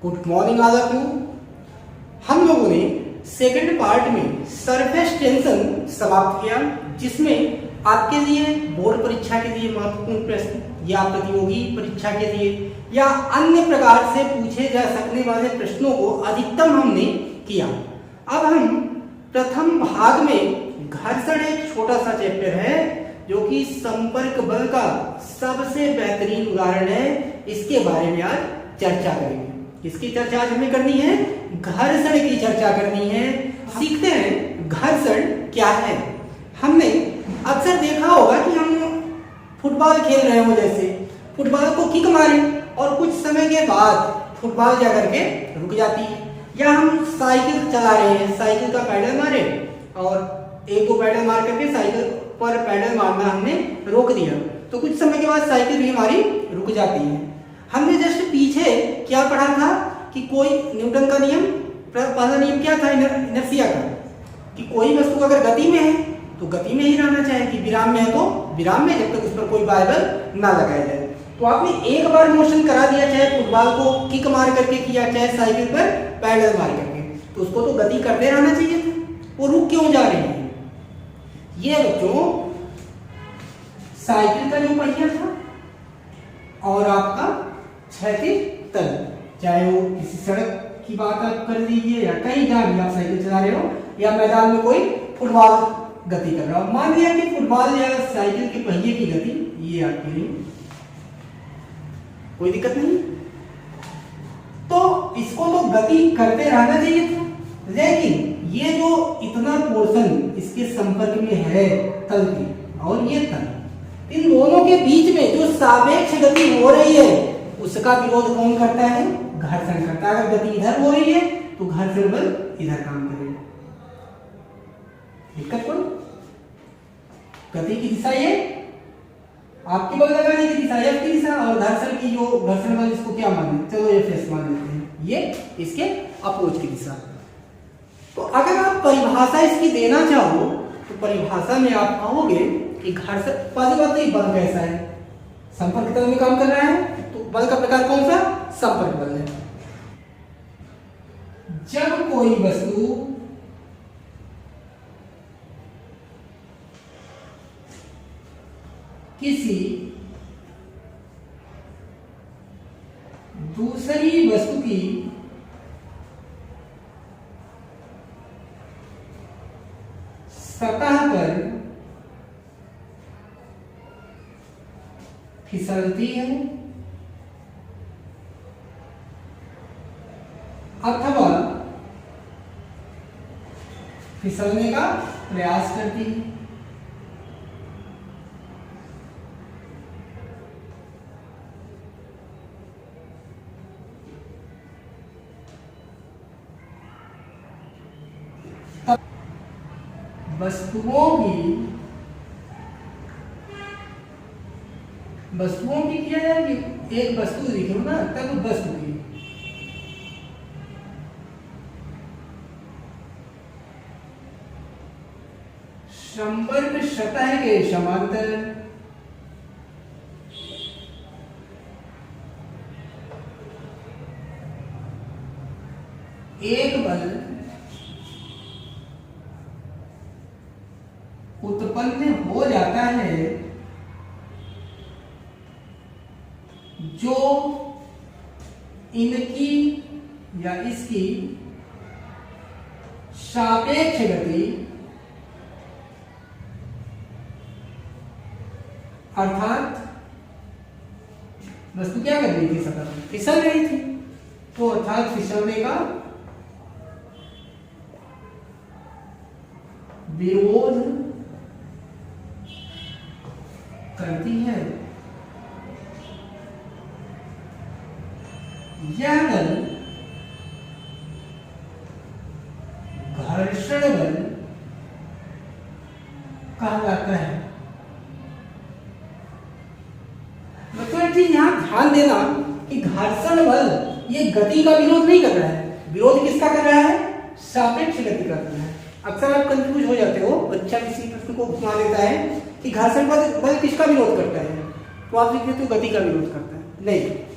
Good morning all of you. हम लोगों ने सेकंड पार्ट में सरफेस टेंशन समाप्त किया, जिसमें आपके लिए बोर्ड परीक्षा के लिए महत्वपूर्ण प्रश्न या प्रतियोगी परीक्षा के लिए या अन्य प्रकार से पूछे जा सकने वाले प्रश्नों को अधिकतम हमने किया। अब हम प्रथम भाग में घर्षण एक छोटा सा चैप्टर है जो कि संपर्क बल का सबसे बेहतरीन उदाहरण है। इसके बारे में आज चर्चा करेंगे। किसकी चर्चा आज हमें करनी है? घर्षण की चर्चा करनी है। सीखते हैं घर्षण क्या है। हमने अक्सर देखा होगा कि हम फुटबॉल खेल रहे हो, जैसे फुटबॉल को किक मारे और कुछ समय के बाद फुटबॉल जा करके रुक जाती है, या हम साइकिल चला रहे हैं, साइकिल का पैडल मारे और एक दो पैडल मार करके साइकिल पर पैडल मारना हमने रोक दिया, तो कुछ समय के बाद साइकिल भी हमारी रुक जाती है। हमने जस्ट पीछे क्या पढ़ा था कि कोई न्यूटन का नियम, पहला नियम क्या था इनर्शिया का, कि कोई वस्तु अगर गति में है तो गति में ही रहना चाहिए, कि विराम में है तो विराम में, जब तक उस पर कोई बाइबल ना लगाया जाए। तो आपने एक बार मोशन करा दिया, चाहे फुटबॉल को किक मार करके किया, चाहे साइकिल पर पैडल मार करके, तो उसको तो गति करते रहना चाहिए था। वो रुक क्यों जा रही है? ये बच्चों साइकिल का जो पहिया था और आपका क्षैतिज तल, चाहे वो किसी सड़क की बात आप कर लीजिए या कहीं जहां भी आप साइकिल चला रहे हो या मैदान में कोई फुटबॉल गति कर रहा हो, मान लिया कि फुटबॉल या साइकिल के पहिए की गति ये आपके लिए कोई दिक्कत नहीं, तो इसको तो गति करते रहना चाहिए था। लेकिन ये जो इतना पोर्शन इसके संपर्क में है तल की और ये तल, इन दोनों के बीच में जो सापेक्ष गति हो रही है उसका विरोध कौन करता है? घर्षण करता है। अगर गति इधर हो रही है तो घर्षण बल इधर काम करेगा। दिक्कत कोई? गति की दिशा ये, आपके बल लगाने की दिशा एफ की दिशा, और घर्षण की जो घर्षण बल, इसको क्या माने, चलो एफ एस मान लेते हैं, ये इसके अप्रोच की दिशा। तो अगर आप परिभाषा इसकी देना चाहो तो परिभाषा में आप कहोगे कि घर्षण, पहली बात तो बल कैसा है, संपर्क तल में काम कर रहा है, तो बल का प्रकार कौन सा? संपर्क बल है। जब कोई वस्तु किसी दूसरी वस्तु की सतह पर फिसलती है अथवा फिसलने का प्रयास करती है, वस्तुओं की किया जाए कि एक वस्तु लिखो ना, तब वस्तु की संपर्क सतह के समांतर एक बल उत्पन्न हो जाता है जो इनकी या इसकी सापेक्ष गति अर्थात वस्तु क्या कर रही थी? सतह फिसल रही थी, तो अर्थात फिसलने का विरोध करती है। यह बल घर्षण बल कहलाता है। मतलब यहां ध्यान देना कि घर्षण बल ये गति का विरोध नहीं कर रहा है। विरोध किसका कर रहा है? सापेक्ष गति का कर रहा है। अक्सर आप कंफ्यूज हो जाते हो, बच्चा किसी प्रश्न को घुमा देता है कि घर्षण बल किसका विरोध करता है, तो आप लिख देते हो गति का विरोध करता है। नहीं,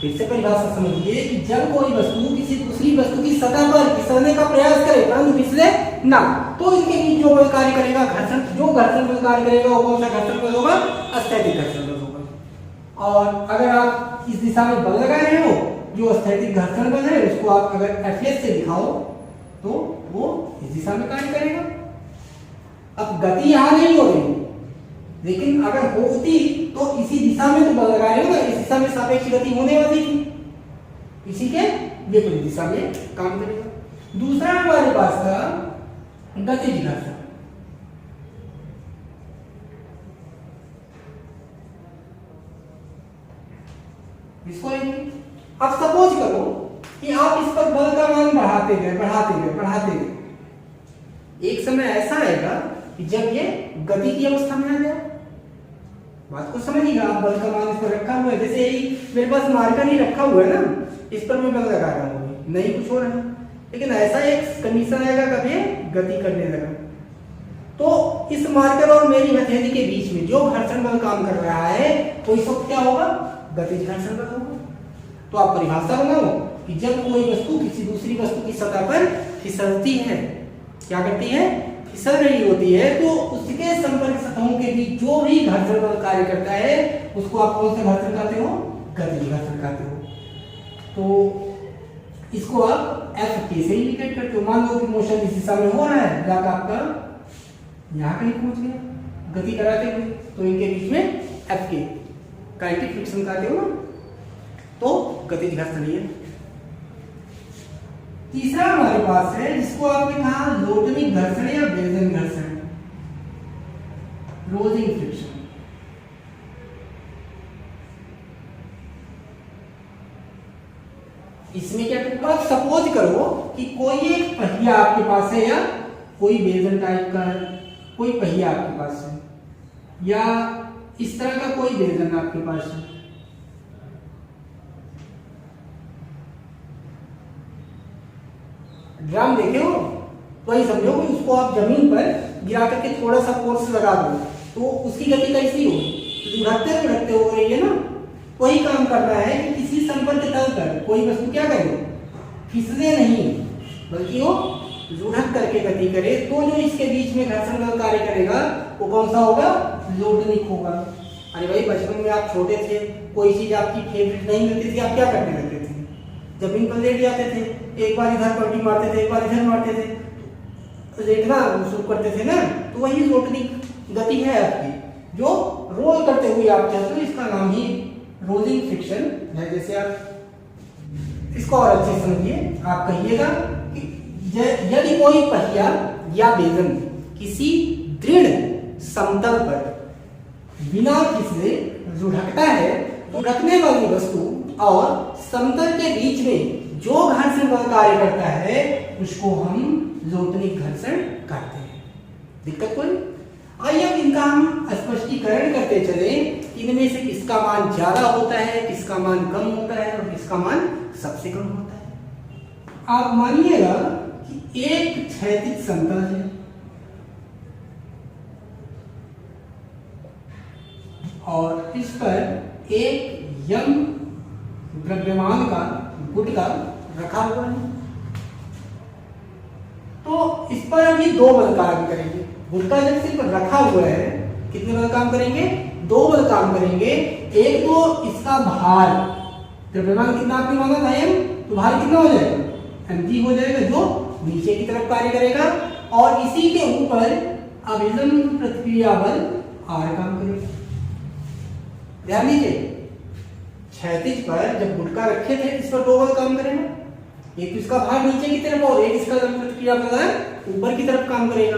फिर से परिभाषा समझिए कि जब कोई वस्तु किसी दूसरी वस्तु की सतह पर फिसलने का प्रयास करे परंतु फिसले ना, तो इनके बीच जो बल कार्य करेगा घर्षण, जो घर्षण बल कार्य करेगा वो कौन सा घर्षण बल होगा? स्थैतिक घर्षण बल होगा। और अगर आप इस दिशा में बल लगा रहे हो, जो स्थैतिक घर्षण बल है उसको आप अगर Fs से दिखाओ तो वो इस दिशा में कार्य करेगा। अब गति यहाँ नहीं हो रही, लेकिन अगर होती तो इसी दिशा में तो बल लगा रहे हो ना, इस दिशा में सापेक्ष गति होने वाली थी, इसी के विपरीत दिशा में काम करेगा। दूसरा हमारे पास था गतिज घर्षण। इसको अब सपोज करो कि आप इस पर बल का मान बढ़ाते गए, एक समय ऐसा आएगा कि जब ये गति की अवस्था में आ जाए। बात को समझिएगा, आप बल का मान इस पर रखा हुआ है, जैसे यही मेरे पास मार्कर ही रखा हुआ है ना, इस पर मैं बल लगा रहा हूँ, नहीं कुछ हो रहा है, लेकिन ऐसा एक कंडीशन आएगा कभी गति करने लगा, तो इस मार्कर और मेरी हथेली के बीच में जो घर्षण बल काम कर रहा है वो इस वक्त क्या होगा? गतिज घर्षण बल होगा। तो आप परिभाषा बनाओ कि जब कोई वस्तु किसी दूसरी वस्तु की सतह पर फिसलती है, क्या करती है? फिसल रही होती है, तो उसके संपर्क सतहों के बीच जो भी घर्षण बल कार्य करता है उसको आप कौन सा घर्षण कहते हो? गतिज घर्षण कहते हो। तो इसको आप F के से इंडिकेट करते हो। मान लो कि मोशन इस दिशा में हो रहा है, ब्लॉक आपका यहाँ कहीं पहुंच गया गति कराते हुए, तो इनके बीच में F के काइनेटिक फ्रिक्शन कहते हो ना, तो गतिज घर्षण है। तीसरा हमारे पास है जिसको आपने कहा लोटनिक घर्षण या बेल्जन घर्षण, रोजिंग फ्रिक्शन। इसमें क्या करते हो? आप सपोज करो कि कोई एक पहिया आपके पास है, या कोई बेल्जन टाइप का कोई पहिया आपके पास है, या इस तरह का कोई बेल्जन आपके पास है। ड्रम देखे हो, वही समझो कि उसको आप जमीन पर गिरा करके थोड़ा सा फोर्स लगा दो तो उसकी गति कैसी होगी? लुढ़कते हो रही है ना। वही काम करना है कि किसी संपर्क तल पर कोई वस्तु क्या करे? फिसले नहीं, बल्कि वो लुढ़क करके गति करे, तो जो इसके बीच में घर्षण बल कार्य करेगा वो कौन सा होगा? लोटनिक होगा। अरे भाई, बचपन में आप छोटे थे, कोई चीज आपकी फेवरेट नहीं मिलती थी, आप क्या करने लगते थे? जमीन पर लेट जाते थे, एक बार इधर पलटी मारते थे, एक बार इधर मारते थे, लेटना शुरू करते थे ना, तो वही लोटनिक गति है आपकी, जो रोल करते हुए आप चलते हो। इसका नाम ही रोलिंग फ्रिक्शन है। जैसे आप इसको और अच्छे समझिए, आप कहिएगा कि यदि कोई पहिया या बेलन किसी दृढ़ समतल पर बिना फिसले लुढ़कता है, लुढ़कने वाली वस्तु और समतल के बीच में जो घर्षण बल कार्य करता है उसको हम लोटनिक घर्षण कहते हैं। दिक्कत कोई? आइए अब इनका हम स्पष्टीकरण करते चले, इनमें से किसका मान ज्यादा होता है, किसका मान कम होता है और किसका मान सबसे कम होता है। आप मानिएगा कि एक क्षैतिज समतल है और इस पर एक यंग द्रव्यमान का गुटका रखा हुआ है, तो इस पर अभी दो बल काम करेंगे। गुटका जब सिर्फ रखा हुआ है, कितने बल काम करेंगे? दो बल काम करेंगे। एक तो इसका भार, द्रव्यमान कितना आपने माना था m, तो भार कितना हो जाएगा? mg हो जाएगा, जो नीचे की तरफ कार्य करेगा, और इसी के ऊपर अभिलंब प्रतिक्रिया बल r काम करेगा। ध्यान दीजिए, क्षैतिज पर जब गुटका रखे थे इस पर दो बल काम करेगा, एक तो इसका भार नीचे की तरफ और एक इसका लंब प्रतिक्रिया बल ऊपर की तरफ काम करेगा।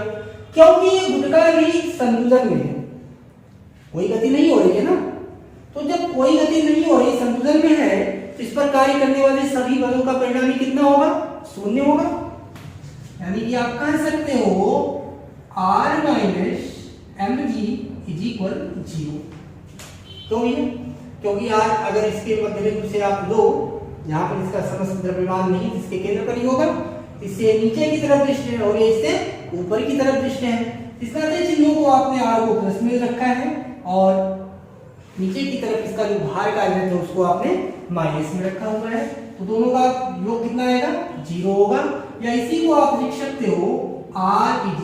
क्योंकि ये गुटका भी संतुलन में है, कोई गति नहीं हो रही है ना, तो जब कोई गति नहीं हो रही, संतुलन में है, तो इस पर कार्य करने वाले सभी बलों का परिणामी कितना होगा? शून्य होगा। यानी कि आप कह सकते हो r minus mg is equal 0। क्यों ये? क्योंकि r अगर इसके मध्य बिंदु से आप लो, यहाँ पर इसका समस्त द्रव्यमान नहीं, इसके केंद्र पर ही होगा, इससे नीचे की तरफ दृष्टि है और ये इससे ऊपर की तरफ दृष्टि है। इस तरह से चिन्हों को आपने r को प्लस में रखा है और नीचे की तरफ इसका जो भार का एलिमेंट है उसको आपने माइनस में रखा हुआ है, तो दोनों का योग कितना आएगा, 0 होगा। या इसी को आप लिख सकते हो R =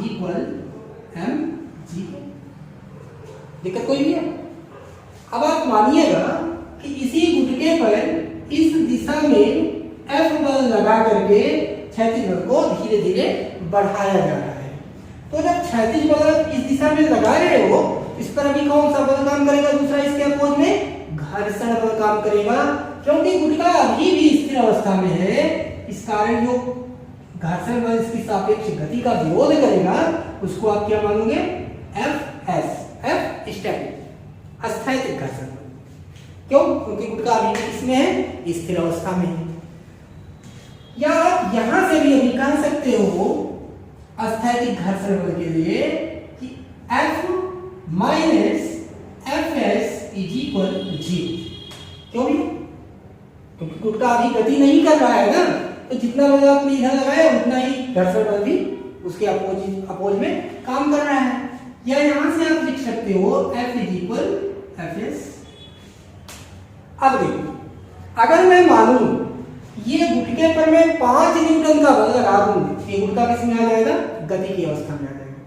mg। दिक्कत कोई भी है? अब आप मानिएगा कि इसी गुटके पर इस दिशा में F बल लगा करके क्षैतिज बल को धीरे धीरे बढ़ाया जा रहा है। तो जब क्षैतिज बल इस दिशा में लगा रहे हो, इस पर अभी कौन सा बल काम करेगा, दूसरा इसके अपोज में घर्षण बल काम करेगा, क्योंकि गुटका अभी भी स्थिर अवस्था में है। इस कारण जो घर्षण बल इसकी सापेक्ष गति का विरोध करेगा उसको आप क्या मानोगे, Fs, F स्टैटिक, अस्थैतिक घर्षण बल। क्यों? क्योंकि गुटका अभी इसमें है, स्थिर अवस्था में है। या आप यहां से भी अभी कह सकते हो अस्थैतिक घर्षण बल के लिए कि F माइनस Fs = 0। क्यों भी? क्योंकि गुटका अभी गति नहीं कर रहा है ना, तो जितना बल आपने इधर लगाया उतना ही घर्षण बल भी उसके अपोज में काम कर रहा है। या यहां से आप लिख सकते हो F = Fs। अब देखो, अगर मैं मानूं ये गुटके पर मैं 5 न्यूटन का बल लगा दूं, ये गुटका किसमें आ जाएगा, गति की अवस्था में आ जाएगा।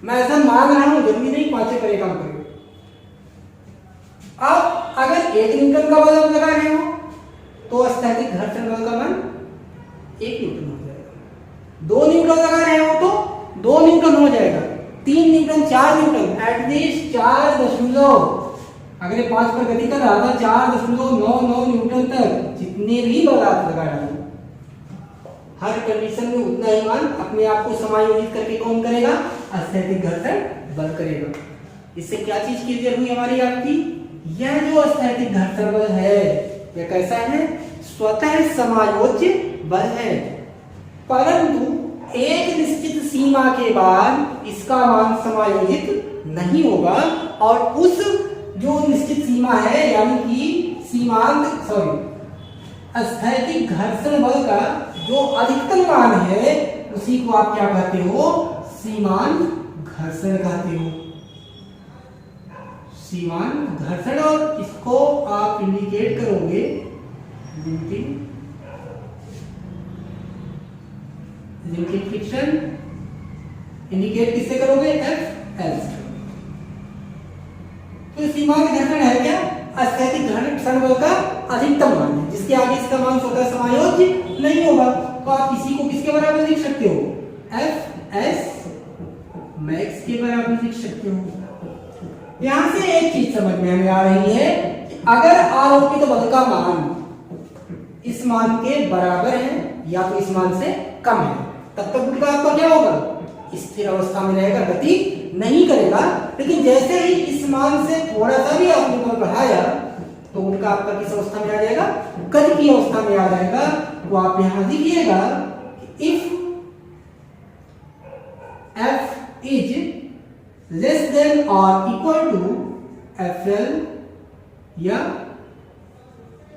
मैं ऐसा मान रहा हूं, जरूरी नहीं 5 पर काम करेगा। अब अगर 1 न्यूटन का बल लगा रहे हो तो अस्थैतिक घर्षण बल का मान 1 न्यूटन हो जाएगा। 2 न्यूटन लगा रहे हो तो 2 न्यूटन हो जाएगा। 3 न्यूटन, 4 न्यूटन, एटलीस्ट 4 अगर 5 पर गति कर रहा था 4.99 न्यूटन तक जितने भी बल आप लगा रहे हो, हर कंडीशन में उतना ही मान अपने आप को समायोजित करके कौन करेगा, अस्थैतिक घर्षण बल करेगा। इससे क्या चीज क्लियर हुई हमारी आपकी, यह जो अस्थैतिक घर्षण बल है यह कैसा है, स्वतः समायोज्य बल है, परंतु एक निश्चित सीमा के बाद इसका मान समायोजित नहीं होगा और उस जो निश्चित सीमा है यानी कि सीमांत अस्थैतिक घर्षण बल का जो अधिकतम मान है उसी को आप क्या कहते हो, सीमांत घर्षण कहते हो, सीमांत घर्षण। और इसको आप इंडिकेट करोगे लिंकिंग फ्रिक्शन, इंडिकेट किससे करोगे, F से। तो सीमांत घर्षण है क्या, अस्थैतिक घर्षण बल का अधिकतम मान है जिसके आगे इसका मान स्वतः समायोज्य नहीं होगा। तो आप इसी को किसके बराबर लिख सकते हो, Fs मैक्स के बराबर लिख सकते हो। यहां से एक चीज समझ में हमें आ रही है, अगर आरोपित बल का मान इस मान के बराबर है या तो इस मान से कम है, तब तक गुटका आपका क्या होगा, स्थिर अवस्था में रहेगा, गति नहीं करेगा। लेकिन जैसे ही इस मान से थोड़ा सा भी आपने बल बढ़ाया तो गुटका आपका किस अवस्था में आ जाएगा, गति की अवस्था में आ जाएगा। तो आप यहां लिखिएगा if F is less than or equal to FL या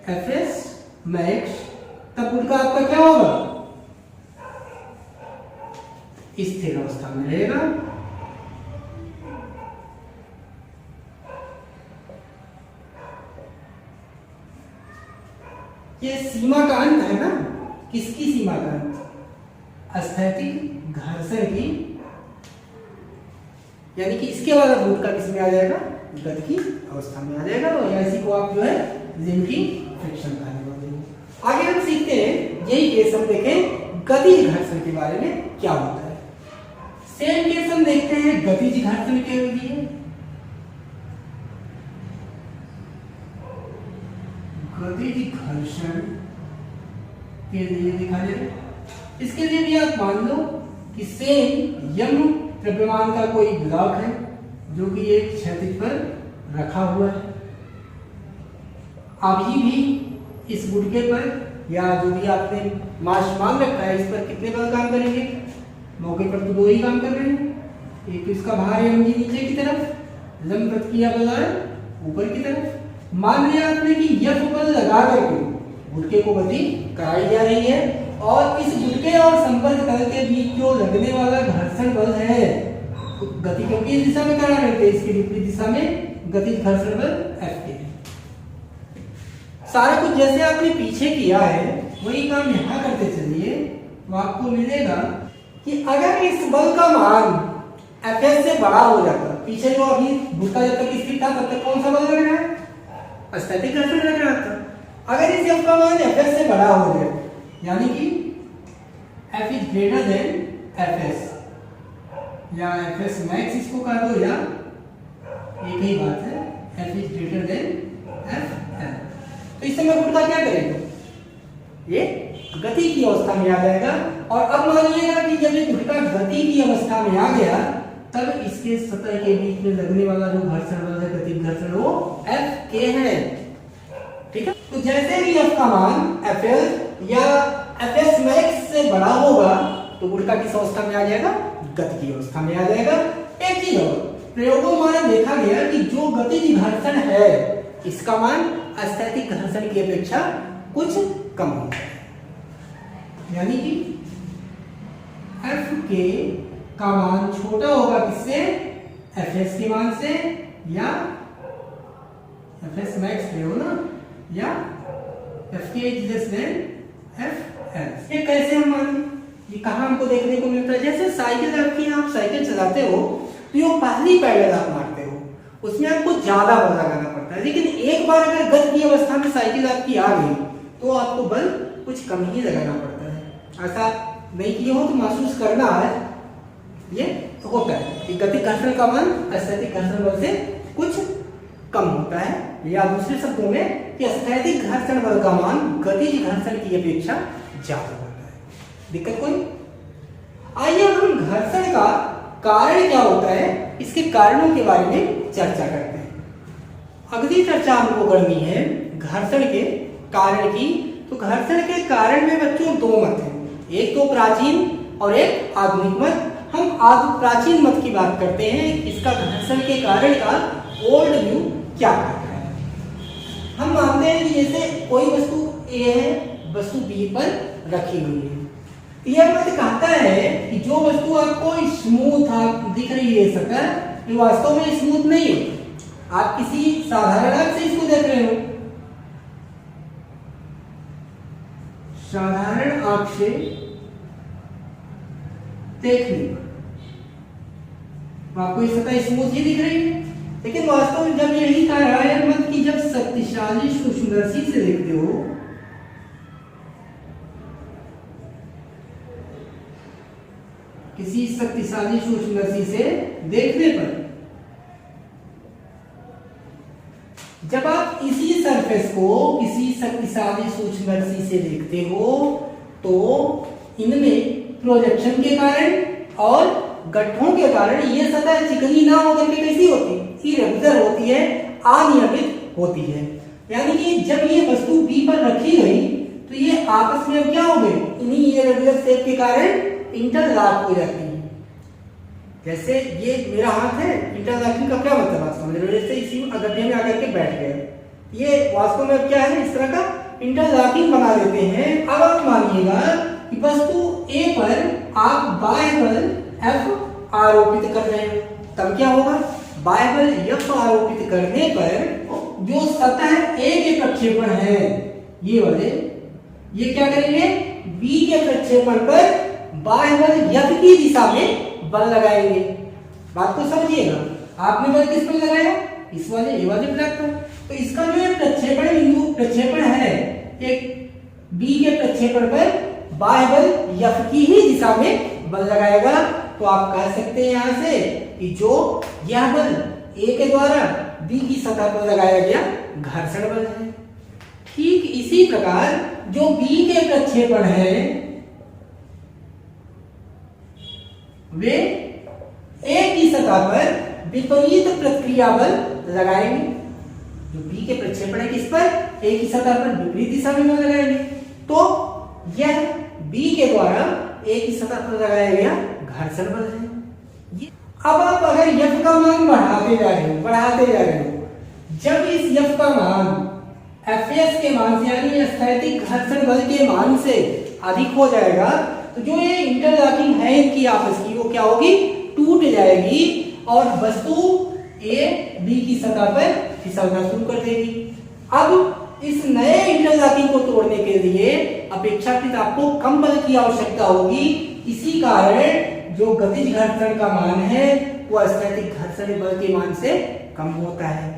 Fs max, तब गुटका आपका क्या होगा, स्थिर अवस्था में रहेगा। ये सीमा का अंत है ना, किसकी सीमा का अंत, अस्थैतिक घर्षण की, यानी कि इसके बाद गुटका किस में आ जाएगा, गति की अवस्था में आ जाएगा। और इसी को आप जो है लिंकिंग फ्रिक्शन कहने वाले हैं। आगे हम सीखते हैं, यही केस हम देखें गतिज घर्षण के बारे में क्या होता है। सेम केस हम देखते हैं गतिज घर्षण के लिए। गतिज घर्षण के लिए दिखा दे, इसके लिए भी आप मान लो कि सेम यम द्रव्यमान का कोई ब्लॉक है जो कि एक क्षैतिज पर रखा हुआ है। अभी भी इस गुटके पर या जो भी आपने मास मान रखा है इस पर कितने बल काम करेंगे, मौके पर तो 2 ही काम कर रहे हैं। एक तो इसका भार है नीचे की तरफ, लंब प्रतिक्रिया बल ऊपर की तरफ। मान लिया आपने कि यह बल लगा करके गुटके को गति कराई जा रही है और इस गुटके और संपर्क तल के बीच जो लगने वाला घर्षण बल है गति क्योंकि इस दिशा में करा रहे थे, इसकी विपरीत दिशा में गतिज घर्षण बल F के। सारा कुछ जैसे आपने पीछे किया है वही काम यहाँ करते चलिए, तो आपको मिलेगा कि अगर इस बल का मान Fs से बड़ा हो जाता, पीछे जो अभी भूतका जब तक स्थिर था तब तक कौन सा बल लग रहा है, स्थैतिक घर्षण लग रहा था। अगर इस F का मान Fs से बड़ा हो जाए, यानी कि F is greater than Fs या Fs मैक्स इसको कह दो, या एक ही बात है, F is greater than Fl, तो इस समय गुटका क्या करेगा, ये गति की अवस्था में आ जाएगा। और अब मानिएगा कि जब ये गुटका गति की अवस्था में आ गया तब इसके सतह के बीच में लगने वाला जो घर्षण बल है, गतिज घर्षण, वो F के है। ठीक है, तो जैसे ही F का मान Fl या Fs मैक्स से बड़ा होगा तो गुटका किस अवस्था में आ जाएगा, गति की अवस्था में आ जाएगा। एक चीज और, प्रयोगों द्वारा देखा गया कि जो गतिज घर्षण है इसका मान स्थैतिक घर्षण की अपेक्षा कुछ कम होता है, यानी कि F के का मान छोटा होगा किससे, Fs के मान से, या Fs मैक्स ले हो ना, या Fk is less than Fl। ये कैसे हम मानें, ये कहाँ हमको देखने को मिलता है, जैसे साइकिल आपकी, आप साइकिल चलाते हो तो ये पहली पैडल आप मारते हो, उसमें आपको ज्यादा बल लगाना पड़ता है, लेकिन एक बार अगर गति की अवस्था में साइकिल आपकी आ गई तो आपको बल कुछ कम ही लगाना पड़ता है। ऐसा नहीं किए हो तो महसूस करना है, ये होता है कि गति घर्षण का मान स्थैतिक घर्षण बल से कुछ कम होता है, या दूसरे शब्दों में कि स्थैतिक घर्षण बल का मान गतिज घर्षण की अपेक्षा ज्यादा होता है। दिक्कत कोई? आइए हम घर्षण का कारण क्या होता है, इसके कारणों के बारे में चर्चा करते हैं। अगली चर्चा हमको करनी है घर्षण के कारण की। तो घर्षण के कारण में बच्चों दो मत हैं, एक तो प्राचीन और एक आधुनिक मत। हम प्राचीन मत की बात करते हैं, इसका घर्षण के कारण का ओल्ड व्यू क्या कहता है। हम मानते हैं कि जैसे कोई वस्तु A है, वस्तु B पर रखी हुई है, यह मत कहता है कि जो वस्तु आपको स्मूथ दिख रही है सतह, ये वास्तव में स्मूथ नहीं है। आप किसी साधारण आंख से इसको देख रहे हो, साधारण आंख से देखने आपको ये सतह स्मूथ ही दिख रही है, लेकिन वास्तव में जब यही कह रहा है मत कि जब शक्तिशाली सूक्ष्मदर्शी से देखते हो, किसी शक्तिशाली सूक्ष्मदर्शी से देखने पर जब आप इसी सरफेस को किसी शक्तिशाली सूक्ष्मदर्शी से देखते हो तो इनमें प्रोजेक्शन के कारण और गड्ढों के कारण ये सतह चिकनी ना होकर के कैसी होती, इरेगुलर होती है, अनियमित होती है। यानी कि जब ये वस्तु बी पर रखी गई तो ये आपस में क्या हो गए, इन्हीं इरेगुलर शेप के कारण इंटरलॉक हो जाती है। जैसे ये मेरा हाथ है, इंटरलॉकिंग का क्या मतलब वास्तव में, जैसे इसी गड्ढे में आकर के बैठ गए, ये वास्तव में क्या है, इस तरह का इंटरलॉकिंग बना देते हैं। अब आप मानिएगा कि वस्तु A पर आप बाह्य बल F आरोपित कर रहे हो, तब क्या होगा, बाह्य बल F आरोपित करने पर जो सतह A के प्रक्षेपण है ये वाले, ये क्या करेंगे, B के प्रक्षेपण पर बाह्य बल F की दिशा में बल लगाएंगे। बात को समझिएगा, आपने बल किस पर लगाया, इस वाले ए वाले ब्लॉक पर, तो इसका जो है प्रक्षेपण बिंदु प्रक्षेपण है एक बी के प्रक्षेपण पर बाह्य बल F की ही दिशा में बल लगाएगा। तो आप कह सकते हैं यहां से कि जो यह बल A के द्वारा B की सतह पर लगाया गया घर्षण बल है। ठीक इसी प्रकार जो B के प्रक्षेपण है वे A की सतह पर विपरीत प्रतिक्रिया बल लगाएंगे। जो B के प्रक्षेपण है किस पर, A की सतह पर विपरीत दिशा में बल लगाएंगे। तो यह B के द्वारा A की सतह पर लगाया गया घर्षण बल है। अब आप अगर F का मान बढ़ाते जा रहे हो, जब इस F का मान Fs के मान से यानी स्थैतिक घर्षण बल के मान से अधिक हो जाएगा तो जो ये इंटरलॉकिंग है इनकी आपस की वो क्या होगी, टूट जाएगी और वस्तु ए बी की सतह पर फिसलना शुरू कर देगी। अब इस नए इंटरलॉकिंग को तोड़ने के लिए अपेक्षाकृत आपको कम बल की आवश्यकता होगी। इसी कारण जो गतिज घर्षण का मान है वो स्थैतिक घर्षण बल के मान से कम होता है।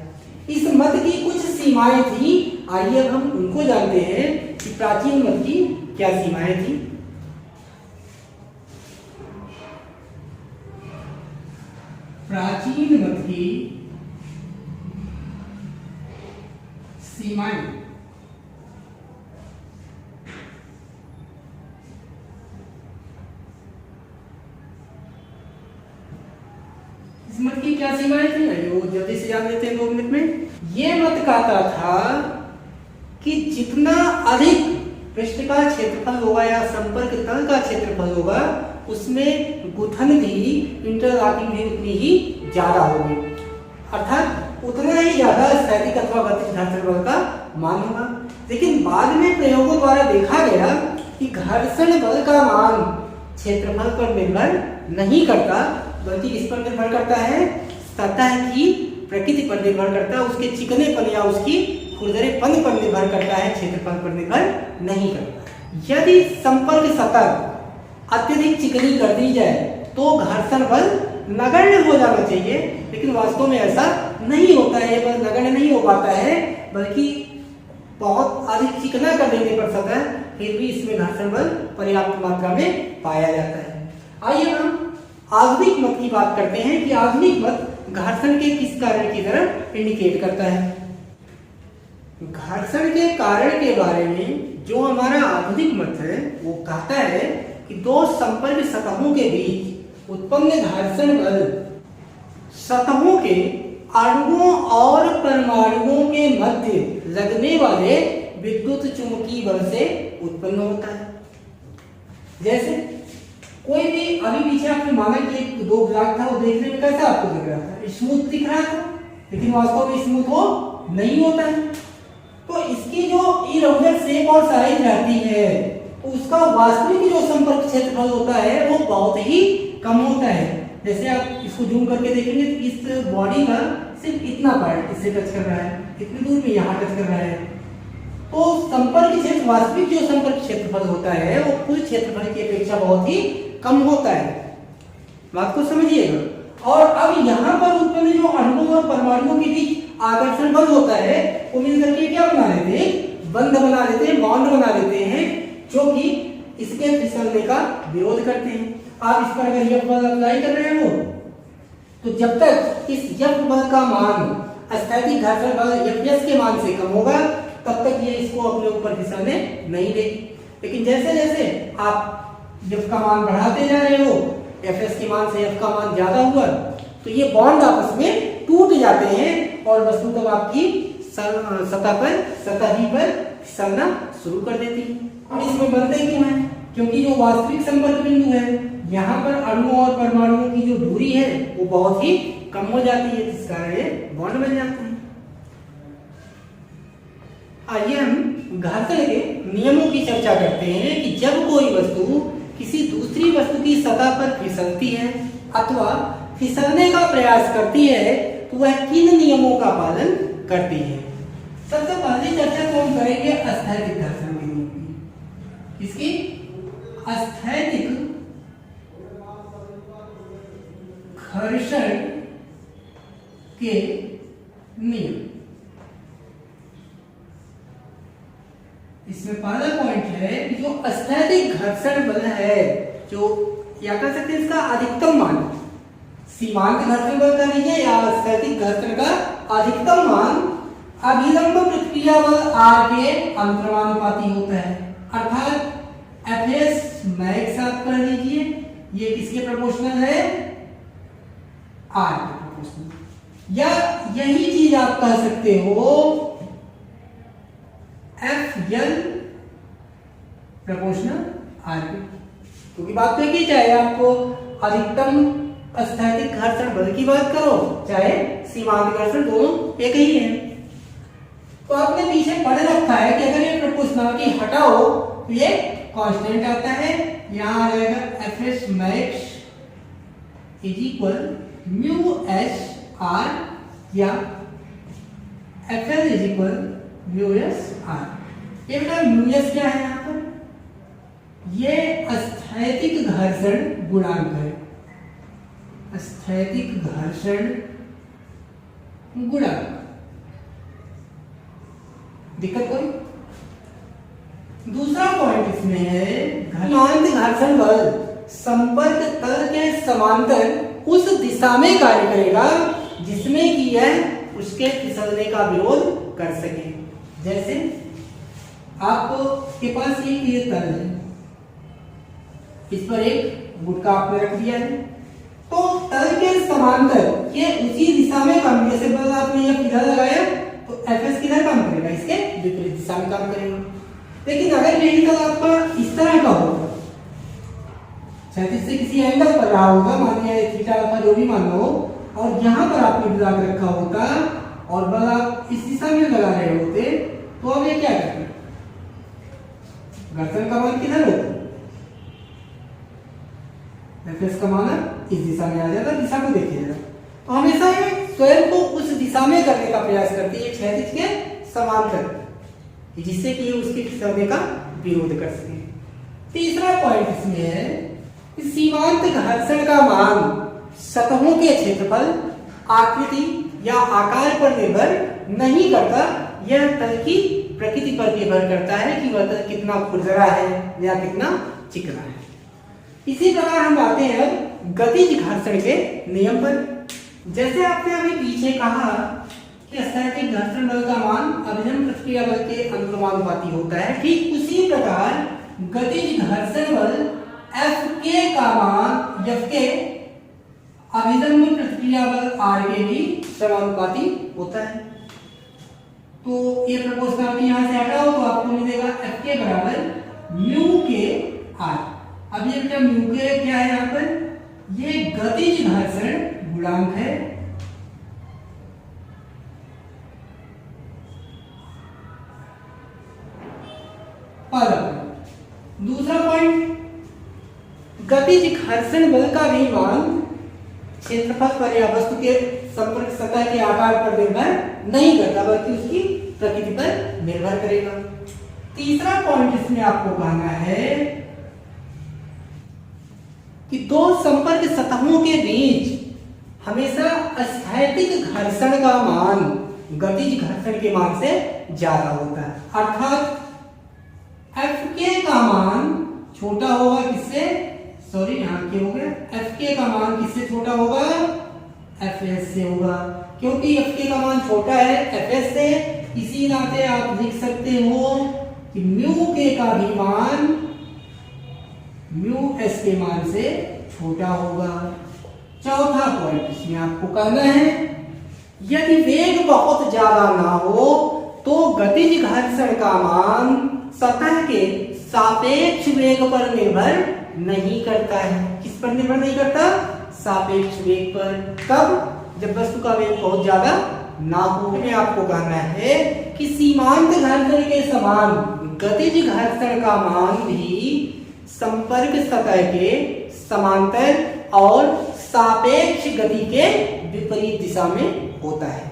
इस मत की कुछ सीमाएं थी, आइए अब हम उनको जानते हैं कि प्राचीन मत की क्या सीमाएं थी। प्राचीन मत की सीमाएं। इस मत की क्या सीमाएं थी, वो जल्दी से जान लेते हैं 2 मिनट में। ये मत कहता था कि जितना अधिक पृष्ठ का क्षेत्रफल होगा या संपर्क तल का क्षेत्रफल होगा उसमें गुथन भी, इंटरलॉकिंग भी उतनी ही ज्यादा होगी, अर्थात उतना ही ज्यादा स्थैतिक अथवा गतिज घर्षण बल का मान होगा। लेकिन बाद में प्रयोगों द्वारा देखा गया कि घर्षण बल का मान क्षेत्रफल पर निर्भर नहीं करता, बल्कि किस पर निर्भर करता है, सतह की प्रकृति पर निर्भर करता है, उसके चिकनेपन या उसकी खुरदरेपन पर निर्भर करता है, क्षेत्रफल पर निर्भर नहीं करता। यदि संपर्क सतह अत्यधिक चिकनी कर दी जाए तो घर्षण बल नगण्य हो जाना चाहिए, लेकिन वास्तव में ऐसा नहीं होता है, बल नगण्य नहीं हो पाता है, बल्कि बहुत अधिक चिकना कर देने पर सतह फिर भी इसमें घर्षण बल पर्याप्त मात्रा में पाया जाता है। आइए हम आधुनिक मत की बात करते हैं कि आधुनिक मत घर्षण के किस कारण की तरफ इंडिकेट करता है। घर्षण के कारण के बारे में जो हमारा आधुनिक मत है वो कहता है कि दो संपर्क सतहों के बीच उत्पन्न घर्षण बल सतहों के अणुओं और परमाणुओं के मध्य लगने वाले विद्युत चुंबकीय बल से उत्पन्न होता है। जैसे कोई भी अभी पीछे आपने माना कि एक 2 ब्लॉक था, वो देखने में कैसा आपको दिख रहा था, स्मूथ दिख रहा था, लेकिन वास्तव में स्मूथ वो नहीं होता है। तो इसकी जो इरेगुलर शेप और साइज रहती है तो उसका वास्तविक जो संपर्क क्षेत्रफल होता है वो बहुत ही कम होता है। जैसे आप इसको जूम करके देखेंगे तो इस बॉडी का सिर्फ इतना पार्ट इससे टच कर रहा है, इतनी दूर में यहाँ टच कर रहा है। तो संपर्क क्षेत्र, वास्तविक जो संपर्क क्षेत्रफल होता है वो कुल क्षेत्रफल की अपेक्षा बहुत ही कम होता है, बात को समझिएगा। और अब यहाँ पर उत्पन्न जो अणुओं और परमाणुओं के बीच आकर्षण बल होता है वो मिलकर के क्या बना लेते हैं, बंध बना लेते हैं, बॉन्ड बना लेते हैं, जो कि इसके फिसलने का विरोध करते हैं। आप इस पर अगर यफ बल अप्लाई कर रहे हो तो जब तक इस यफ बल का मान स्थैतिक घर्षण बल एफएस के मान से कम होगा तब तक ये इसको अपने ऊपर फिसलने नहीं देगी। लेकिन जैसे जैसे आप एफ का मान बढ़ाते जा रहे हो, एफएस के मान से एफ का मान ज्यादा हुआ तो ये बॉन्ड आपस में टूट जाते हैं और वस्तु तब आपकी सतह ही पर फिसलना शुरू कर देती है। और इसमें बनते क्यों हैं? क्योंकि जो वास्तविक संपर्क बिंदु है यहाँ पर अणुओं और परमाणुओं की जो दूरी है वो बहुत ही कम हो जाती है, जिस कारण ये बॉन्ड बन जाते हैं। आइए हम घर्षण के नियमों की चर्चा करते हैं कि जब कोई वस्तु किसी दूसरी वस्तु की सतह पर फिसलती है अथवा फिसलने का प्रयास करती है तो वह किन नियमों का पालन करती है। सबसे पहली चर्चा तो हम करेंगे स्थैतिक घर्षण के नियम की। इसकी स्थैतिक घर्षण के नियम, इसमें पहला पॉइंट है कि जो स्थैतिक घर्षण बल है, जो या कह सकते हैं इसका अधिकतम मान, सीमांत घर्षण बल का लीजिए या स्थैतिक घर्षण का अधिकतम मान अभिलंब प्रतिक्रिया बल आर के अंतर्मानुपाती होता है। अर्थात एफएस मैक्स आप कर लीजिए, ये किसके प्रोपोर्शनल है, आर के प्रोपोर्शनल। या यही चीज आप कह सकते हो एफ एल प्रोपोर्शनल आर के, क्योंकि बात तो की चाहे आपको अधिकतम स्थैतिक घर्षण बल की बात करो चाहे सीमांत घर्षण, दोनों एक ही है। तो आपने पीछे पढ़ रखा है कि अगर ये प्रोपोर्शनलिटी हटाओ तो ये कांस्टेंट आता है, यहां आ जाएगा F S max is equal mu H R या F L is equal mu S R. ये बेटा म्यू एस क्या है यहाँ पर, ये स्थैतिक घर्षण गुणांक है, स्थैतिक घर्षण गुणांक। दिक्कत कोई? दूसरा पॉइंट इसमें है समांत घर्षण बल संपर्क तल के समांतर उस दिशा में कार्य करेगा जिसमें कि यह उसके फिसलने का विरोध कर सके। जैसे आपको के पास एक ये तल है, इस पर एक गुटका आपने रख दिया है, तो तल के समांतर ये उसी दिशा में काम, जैसे बल आपने ये किधर लगाया तो एफएस किधर काम करेगा, इसके विपरीत दिशा में काम करेगा। लेकिन अगर यही तल आपका इस तरह का होगा, क्षैतिज से किसी एंगल पर रहा होगा, मान लिया थीटा अल्फा जो भी मान लो, और यहाँ पर आपने लगा रखा होता और बल आप इस दिशा में लगा रहे होते, तो अब ये क्या करते, घर्षण का मान किधर होता, एफएस का मान इस दिशा में आ जाता, दिशा को देखिएगा। तो हमेशा ये स्वयं को उस दिशा में करने का प्रयास करती है क्षैतिज के समांतर, जिससे कि उसके फिसलने का विरोध कर सके। तीसरा पॉइंट इसमें है कि सीमांत घर्षण का मान सतहों के क्षेत्रफल, आकृति या आकार पर निर्भर नहीं करता, यह तल की प्रकृति पर निर्भर करता है कि वह तल कितना खुरदरा है या कितना चिकना है। इसी प्रकार हम आते हैं गतिज घर्षण के नियम पर। जैसे आपने अभी पीछे कहा कि स्थैतिक घर्षण बल का मान अभिनय प्रतिक्रिया बल के अनुक्रमानुपाती होता है, ठीक उसी प्रकार गतिज घर्षण बल एफ के का मान एफ के अभिनय प्रतिक्रिया बल आर के भी समानुपाती होता है। तो ये प्रोपोर्शनलिटी यहां से हटाओ तो आपको मिलेगा एफ के बराबर म्यू के आर। अब ये बेटा म्यू के क्या है यहाँ पर, ये गतिज घर्षण गुणांक है, दूसरा पॉइंट, गतिज घर्षण बल का भी मान क्षेत्रफल पर या वस्तु के संपर्क सतह के आकार पर निर्भर नहीं करता, बल्कि उसकी प्रकृति पर निर्भर करेगा। तीसरा पॉइंट इसमें आपको कहना है कि दो संपर्क सतहों के बीच हमेशा स्थैतिक घर्षण का मान गतिज घर्षण के मान से ज्यादा होता है, अर्थात एफ के का मान छोटा होगा किससे, सॉरी यहाँ के हो गया, एफ के का मान किससे छोटा होगा, एफ एस से होगा। क्योंकि एफ के का मान छोटा है एफ एस से, इसी नाते आप लिख सकते हो कि म्यू के का भी मान म्यू एस के मान से छोटा होगा। चौथा पॉइंट इसमें आपको कहना है, यदि वेग बहुत ज्यादा ना हो तो गतिज घर्षण का मान सतह के सापेक्ष वेग पर निर्भर नहीं करता है। किस पर निर्भर नहीं करता, सापेक्ष वेग पर। कब, जब वस्तु का वेग बहुत ज्यादा ना हो। में आपको कहना है कि सीमांत घर्षण के समान गतिज घर्षण का मान भी संपर्क सतह के समांतर और सापेक्ष गति के विपरीत दिशा में होता है।